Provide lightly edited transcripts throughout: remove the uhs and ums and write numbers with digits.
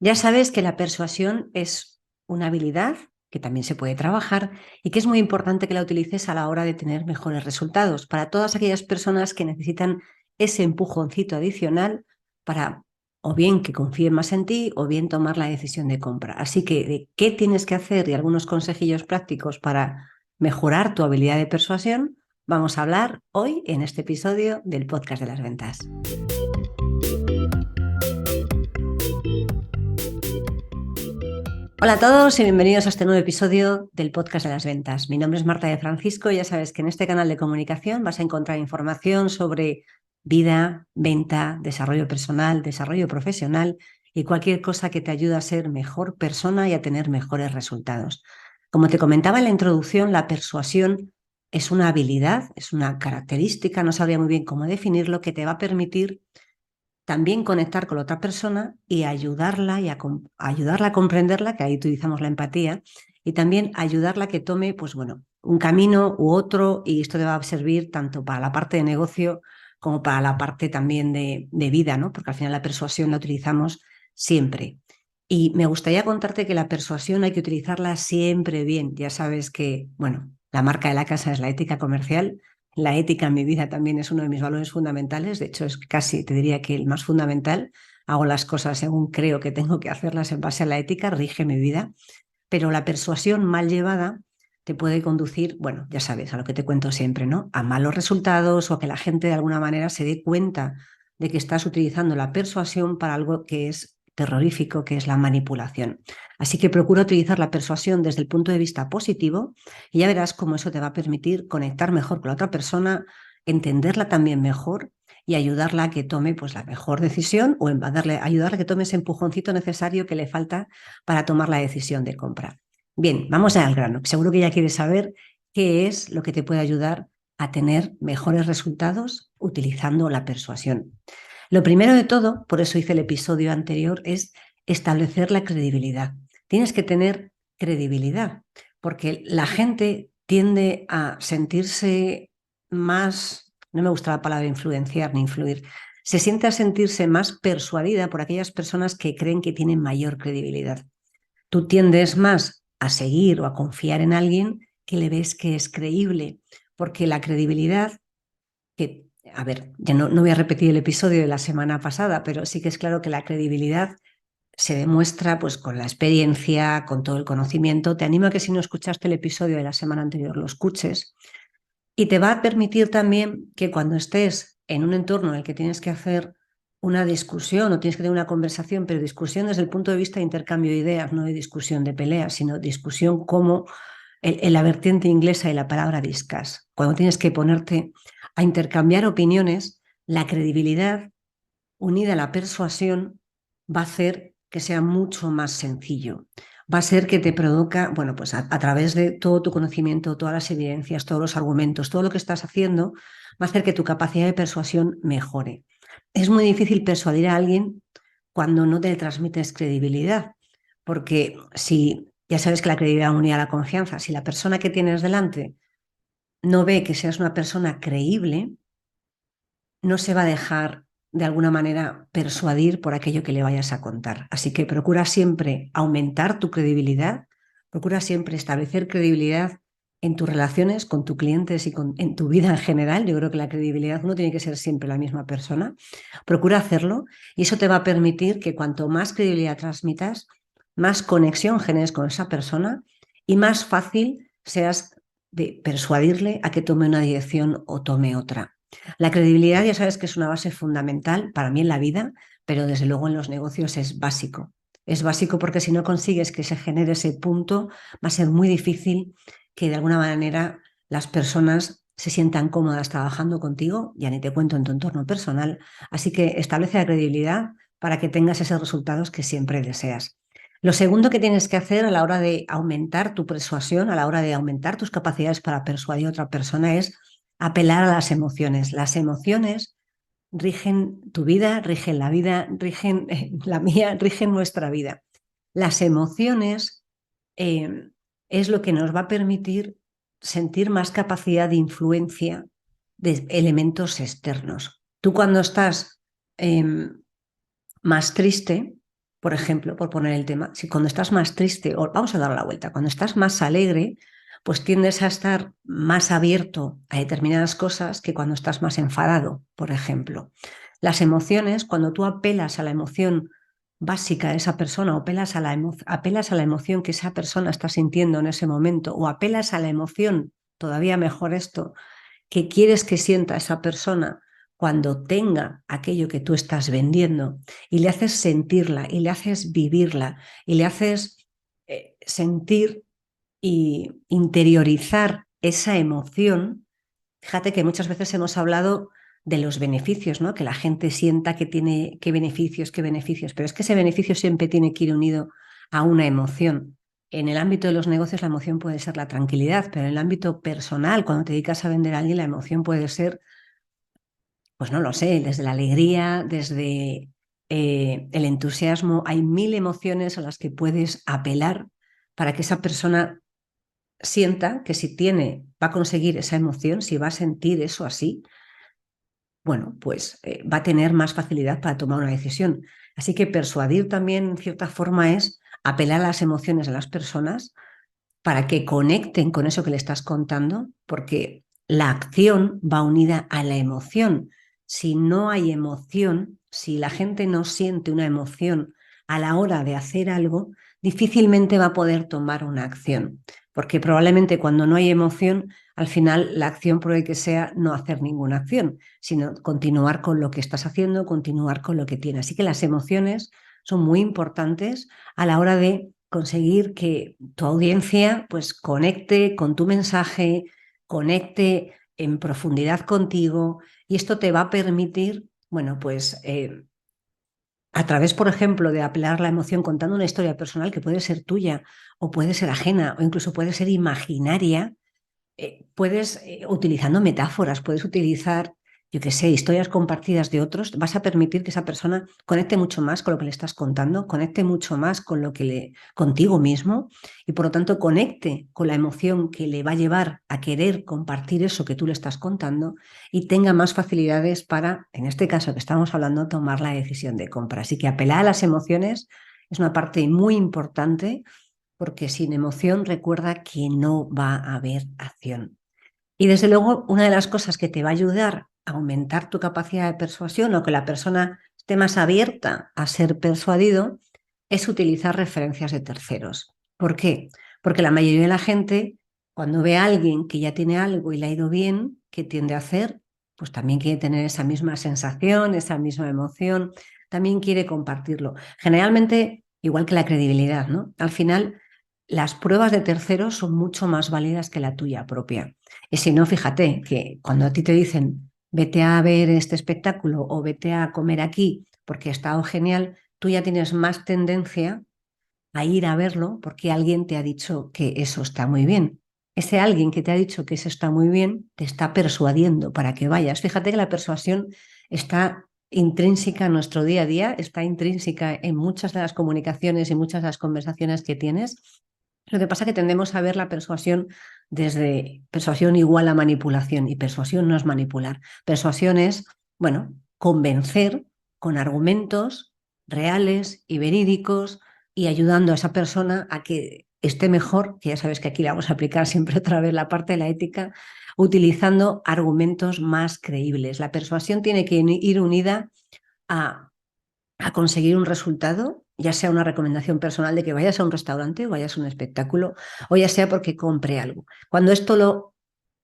Ya sabes que la persuasión es una habilidad que también se puede trabajar y que es muy importante que la utilices a la hora de tener mejores resultados para todas aquellas personas que necesitan ese empujoncito adicional para o bien que confíen más en ti o bien tomar la decisión de compra. Así que de qué tienes que hacer y algunos consejillos prácticos para mejorar tu habilidad de persuasión, vamos a hablar hoy en este episodio del podcast de las ventas. Hola a todos y bienvenidos a este nuevo episodio del podcast de las ventas. Mi nombre es Marta de Francisco y ya sabes que en este canal de comunicación vas a encontrar información sobre vida, venta, desarrollo personal, desarrollo profesional y cualquier cosa que te ayude a ser mejor persona y a tener mejores resultados. Como te comentaba en la introducción, la persuasión es una habilidad, es una característica, no sabría muy bien cómo definirlo, que te va a permitir también conectar con la otra persona y ayudarla ayudarla a comprenderla, que ahí utilizamos la empatía, y también ayudarla a que tome, pues bueno, un camino u otro, y esto te va a servir tanto para la parte de negocio como para la parte también de vida, ¿no? Porque al final la persuasión la utilizamos siempre. Y me gustaría contarte que la persuasión hay que utilizarla siempre bien. Ya sabes que, bueno, la marca de la casa es la ética comercial. La ética en mi vida también es uno de mis valores fundamentales, de hecho es casi, te diría que el más fundamental. Hago las cosas según creo que tengo que hacerlas en base a la ética, rige mi vida, pero la persuasión mal llevada te puede conducir, bueno, ya sabes, a lo que te cuento siempre, ¿no? A malos resultados o a que la gente de alguna manera se dé cuenta de que estás utilizando la persuasión para algo que es terrorífico, que es la manipulación. Así que procura utilizar la persuasión desde el punto de vista positivo y ya verás cómo eso te va a permitir conectar mejor con la otra persona, entenderla también mejor y ayudarla a que tome pues, la mejor decisión o ayudarla a que tome ese empujoncito necesario que le falta para tomar la decisión de compra. Bien, vamos al grano. Seguro que ya quieres saber qué es lo que te puede ayudar a tener mejores resultados utilizando la persuasión. Lo primero de todo, por eso hice el episodio anterior, es establecer la credibilidad. Tienes que tener credibilidad, porque la gente tiende a sentirse más, no me gusta la palabra influenciar ni influir, se siente a sentirse más persuadida por aquellas personas que creen que tienen mayor credibilidad. Tú tiendes más a seguir o a confiar en alguien que le ves que es creíble, porque la credibilidad que, a ver, ya no voy a repetir el episodio de la semana pasada, pero sí que es claro que la credibilidad se demuestra pues con la experiencia, con todo el conocimiento. Te animo a que si no escuchaste el episodio de la semana anterior lo escuches y te va a permitir también que cuando estés en un entorno en el que tienes que hacer una discusión o tienes que tener una conversación, pero discusión desde el punto de vista de intercambio de ideas, no de discusión de pelea, sino discusión como en la vertiente inglesa y la palabra discuss. Cuando tienes que ponerte a intercambiar opiniones, la credibilidad unida a la persuasión va a hacer que sea mucho más sencillo. Va a ser que te produzca, bueno, pues a través de todo tu conocimiento, todas las evidencias, todos los argumentos, todo lo que estás haciendo, va a hacer que tu capacidad de persuasión mejore. Es muy difícil persuadir a alguien cuando no te transmites credibilidad, porque si ya sabes que la credibilidad unida a la confianza, si la persona que tienes delante no ve que seas una persona creíble, no se va a dejar de alguna manera persuadir por aquello que le vayas a contar. Así que procura siempre aumentar tu credibilidad, procura siempre establecer credibilidad en tus relaciones con tus clientes y en tu vida en general. Yo creo que la credibilidad no tiene que ser siempre la misma persona. Procura hacerlo y eso te va a permitir que cuanto más credibilidad transmitas, más conexión generes con esa persona y más fácil seas de persuadirle a que tome una dirección o tome otra. La credibilidad ya sabes que es una base fundamental para mí en la vida, pero desde luego en los negocios es básico. Es básico porque si no consigues que se genere ese punto, va a ser muy difícil que de alguna manera las personas se sientan cómodas trabajando contigo, ya ni te cuento en tu entorno personal. Así que establece la credibilidad para que tengas esos resultados que siempre deseas. Lo segundo que tienes que hacer a la hora de aumentar tu persuasión, a la hora de aumentar tus capacidades para persuadir a otra persona es apelar a las emociones. Las emociones rigen tu vida, rigen la mía, rigen nuestra vida. Las emociones eh, es lo que nos va a permitir sentir más capacidad de influencia de elementos externos. Tú cuando estás más triste, Por ejemplo, por poner el tema, si cuando estás más triste, o vamos a dar la vuelta, cuando estás más alegre, pues tiendes a estar más abierto a determinadas cosas que cuando estás más enfadado, por ejemplo. Las emociones, cuando tú apelas a la emoción básica de esa persona, o apelas a la emoción que esa persona está sintiendo en ese momento, o apelas a la emoción, todavía mejor esto, que quieres que sienta esa persona cuando tenga aquello que tú estás vendiendo, y le haces sentirla y le haces vivirla y le haces sentir y interiorizar esa emoción. Fíjate que muchas veces hemos hablado de los beneficios, ¿no? Que la gente sienta que tiene qué beneficios, pero es que ese beneficio siempre tiene que ir unido a una emoción. En el ámbito de los negocios la emoción puede ser la tranquilidad, pero en el ámbito personal, cuando te dedicas a vender a alguien, la emoción puede ser, pues no lo sé, desde la alegría, desde el entusiasmo. Hay mil emociones a las que puedes apelar para que esa persona sienta que si tiene, va a conseguir esa emoción, si va a sentir eso así, bueno, pues va a tener más facilidad para tomar una decisión. Así que persuadir también, en cierta forma, es apelar a las emociones de las personas para que conecten con eso que le estás contando, porque la acción va unida a la emoción. Si no hay emoción, si la gente no siente una emoción a la hora de hacer algo, difícilmente va a poder tomar una acción, porque probablemente cuando no hay emoción, al final la acción puede que sea no hacer ninguna acción, sino continuar con lo que estás haciendo, continuar con lo que tienes. Así que las emociones son muy importantes a la hora de conseguir que tu audiencia pues conecte con tu mensaje, conecte en profundidad contigo, y esto te va a permitir, bueno, pues a través, por ejemplo, de apelar la emoción contando una historia personal que puede ser tuya o puede ser ajena o incluso puede ser imaginaria. Puedes, utilizando metáforas, puedes utilizar, yo qué sé, historias compartidas de otros, vas a permitir que esa persona conecte mucho más con lo que le estás contando, conecte mucho más con lo que contigo mismo, y por lo tanto conecte con la emoción que le va a llevar a querer compartir eso que tú le estás contando, y tenga más facilidades para, en este caso que estamos hablando, tomar la decisión de compra. Así que apelar a las emociones es una parte muy importante, porque sin emoción recuerda que no va a haber acción. Y desde luego, una de las cosas que te va a ayudar a aumentar tu capacidad de persuasión, o que la persona esté más abierta a ser persuadido, es utilizar referencias de terceros. ¿Por qué? Porque la mayoría de la gente, cuando ve a alguien que ya tiene algo y le ha ido bien, ¿qué tiende a hacer? Pues también quiere tener esa misma sensación, esa misma emoción, también quiere compartirlo. Generalmente, igual que la credibilidad, ¿no? Al final, las pruebas de terceros son mucho más válidas que la tuya propia. Y si no, fíjate que cuando a ti te dicen vete a ver este espectáculo o vete a comer aquí porque ha estado genial, tú ya tienes más tendencia a ir a verlo porque alguien te ha dicho que eso está muy bien. Ese alguien que te ha dicho que eso está muy bien te está persuadiendo para que vayas. Fíjate que la persuasión está intrínseca en nuestro día a día, está intrínseca en muchas de las comunicaciones y muchas de las conversaciones que tienes. Lo que pasa es que tendemos a ver la persuasión desde persuasión igual a manipulación, y persuasión no es manipular. Persuasión es, bueno, convencer con argumentos reales y verídicos, y ayudando a esa persona a que esté mejor, que ya sabes que aquí le vamos a aplicar siempre otra vez la parte de la ética, utilizando argumentos más creíbles. La persuasión tiene que ir unida a conseguir un resultado, ya sea una recomendación personal de que vayas a un restaurante o vayas a un espectáculo, o ya sea porque compre algo. Cuando esto lo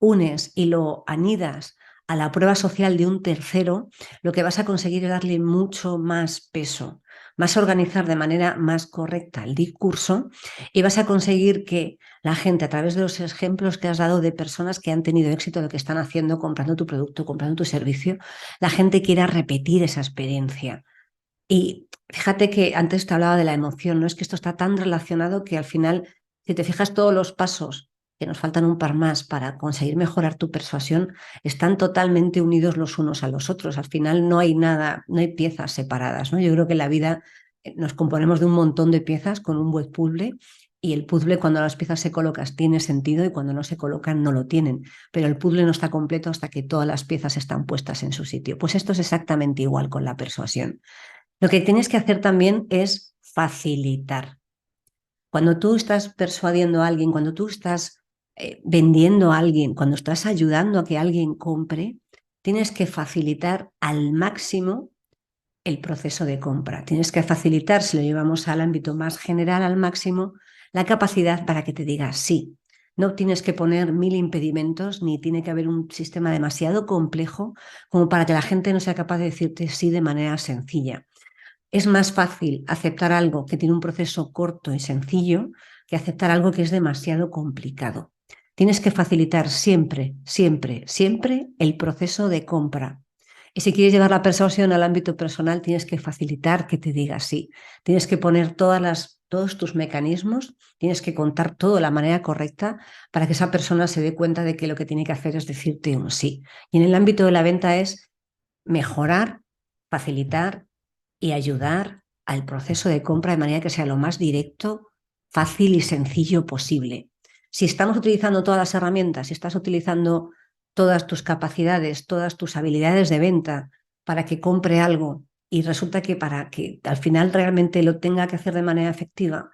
unes y lo anidas a la prueba social de un tercero, lo que vas a conseguir es darle mucho más peso, vas a organizar de manera más correcta el discurso, y vas a conseguir que la gente, a través de los ejemplos que has dado de personas que han tenido éxito en lo que están haciendo, comprando tu producto, comprando tu servicio, la gente quiera repetir esa experiencia. Y fíjate que antes te hablaba de la emoción, ¿no? Es que esto está tan relacionado que al final, si te fijas, todos los pasos, que nos faltan un par más para conseguir mejorar tu persuasión, están totalmente unidos los unos a los otros. Al final no hay nada, no hay piezas separadas, ¿no? Yo creo que en la vida nos componemos de un montón de piezas con un buen puzzle, y el puzzle, cuando las piezas se colocan, tiene sentido, y cuando no se colocan no lo tienen. Pero el puzzle no está completo hasta que todas las piezas están puestas en su sitio. Pues esto es exactamente igual con la persuasión. Lo que tienes que hacer también es facilitar. Cuando tú estás persuadiendo a alguien, cuando tú estás vendiendo a alguien, cuando estás ayudando a que alguien compre, tienes que facilitar al máximo el proceso de compra. Tienes que facilitar, si lo llevamos al ámbito más general, al máximo, la capacidad para que te diga sí. No tienes que poner 1000 impedimentos, ni tiene que haber un sistema demasiado complejo como para que la gente no sea capaz de decirte sí de manera sencilla. Es más fácil aceptar algo que tiene un proceso corto y sencillo que aceptar algo que es demasiado complicado. Tienes que facilitar siempre, siempre, siempre el proceso de compra. Y si quieres llevar la persuasión al ámbito personal, tienes que facilitar que te diga sí. Tienes que poner todos tus mecanismos, tienes que contar todo de la manera correcta para que esa persona se dé cuenta de que lo que tiene que hacer es decirte un sí. Y en el ámbito de la venta es mejorar, facilitar y ayudar al proceso de compra de manera que sea lo más directo, fácil y sencillo posible. Si estamos utilizando todas las herramientas, si estás utilizando todas tus capacidades, todas tus habilidades de venta para que compre algo y resulta que para que al final realmente lo tenga que hacer de manera efectiva,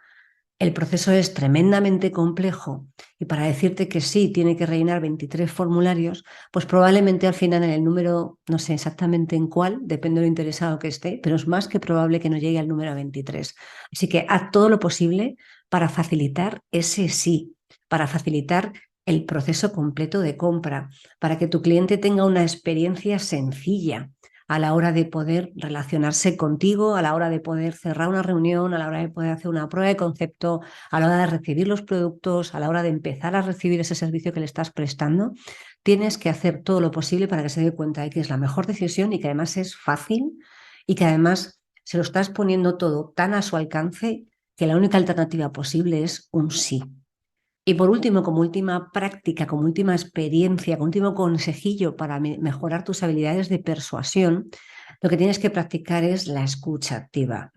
el proceso es tremendamente complejo y para decirte que sí tiene que rellenar 23 formularios, pues probablemente al final en el número, no sé exactamente en cuál, depende de lo interesado que esté, pero es más que probable que no llegue al número 23. Así que haz todo lo posible para facilitar ese sí, para facilitar el proceso completo de compra, para que tu cliente tenga una experiencia sencilla a la hora de poder relacionarse contigo, a la hora de poder cerrar una reunión, a la hora de poder hacer una prueba de concepto, a la hora de recibir los productos, a la hora de empezar a recibir ese servicio que le estás prestando. Tienes que hacer todo lo posible para que se dé cuenta de que es la mejor decisión y que además es fácil y que además se lo estás poniendo todo tan a su alcance que la única alternativa posible es un sí. Y por último, como última práctica, como última experiencia, como último consejillo para mejorar tus habilidades de persuasión, lo que tienes que practicar es la escucha activa.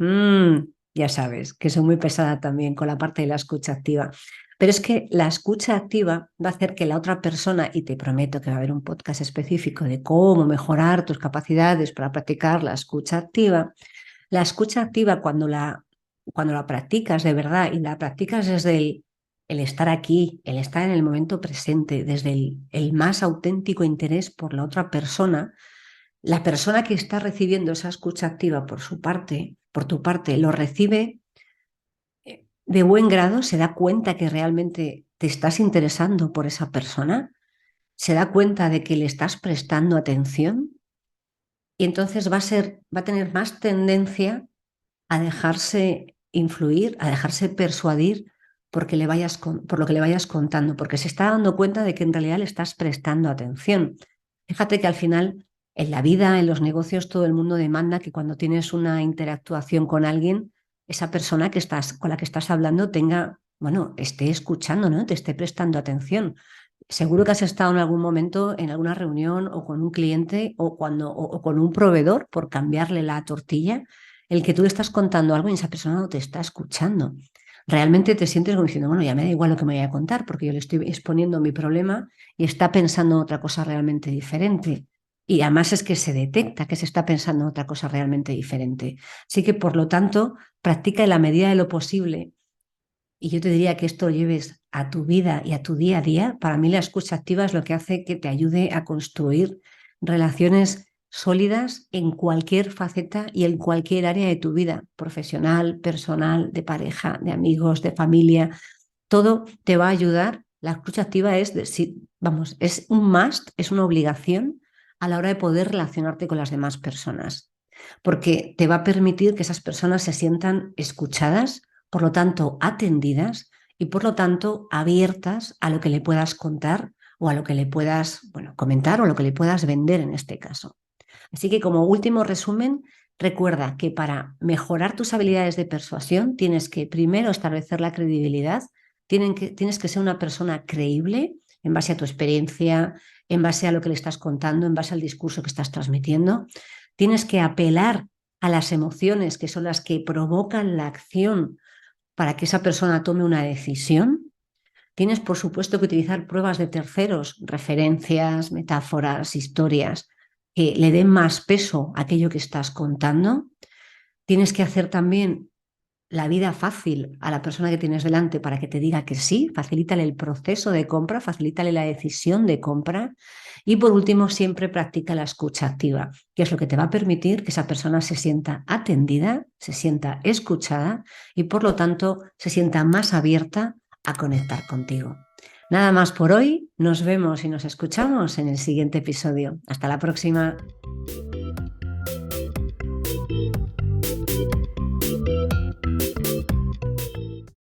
Ya sabes que soy muy pesada también con la parte de la escucha activa. Pero es que la escucha activa va a hacer que la otra persona, y te prometo que va a haber un podcast específico de cómo mejorar tus capacidades para practicar la escucha activa cuando la practicas de verdad y la practicas desde el estar aquí, el estar en el momento presente, desde el más auténtico interés por la otra persona, la persona que está recibiendo esa escucha activa por su parte, por tu parte, lo recibe de buen grado, se da cuenta que realmente te estás interesando por esa persona, se da cuenta de que le estás prestando atención y entonces va a tener más tendencia a dejarse influir, a dejarse persuadir porque por lo que le vayas contando, porque se está dando cuenta de que en realidad le estás prestando atención. Fíjate que al final, en la vida, en los negocios, todo el mundo demanda que cuando tienes una interactuación con alguien, esa persona con la que estás hablando tenga, bueno, esté escuchando, ¿no? Te esté prestando atención. Seguro que has estado en algún momento en alguna reunión o con un cliente o con un proveedor por cambiarle la tortilla, el que tú le estás contando algo y esa persona no te está escuchando. Realmente te sientes como diciendo, bueno, ya me da igual lo que me vaya a contar porque yo le estoy exponiendo mi problema y está pensando en otra cosa realmente diferente. Y además es que se detecta que se está pensando en otra cosa realmente diferente. Así que, por lo tanto, practica en la medida de lo posible y yo te diría que esto lo lleves a tu vida y a tu día a día. Para mí la escucha activa es lo que hace que te ayude a construir relaciones sólidas en cualquier faceta y en cualquier área de tu vida, profesional, personal, de pareja, de amigos, de familia. Todo te va a ayudar. La escucha activa vamos, es un must, es una obligación a la hora de poder relacionarte con las demás personas, porque te va a permitir que esas personas se sientan escuchadas, por lo tanto atendidas y por lo tanto abiertas a lo que le puedas contar o a lo que le puedas, bueno, comentar o a lo que le puedas vender en este caso. Así que como último resumen, recuerda que para mejorar tus habilidades de persuasión tienes que primero establecer la credibilidad, tienes que ser una persona creíble en base a tu experiencia, en base a lo que le estás contando, en base al discurso que estás transmitiendo. Tienes que apelar a las emociones que son las que provocan la acción para que esa persona tome una decisión. Tienes, por supuesto, que utilizar pruebas de terceros, referencias, metáforas, historias, que le den más peso a aquello que estás contando. Tienes que hacer también la vida fácil a la persona que tienes delante para que te diga que sí, facilítale el proceso de compra, facilítale la decisión de compra y por último siempre practica la escucha activa, que es lo que te va a permitir que esa persona se sienta atendida, se sienta escuchada y por lo tanto se sienta más abierta a conectar contigo. Nada más por hoy, nos vemos y nos escuchamos en el siguiente episodio. Hasta la próxima.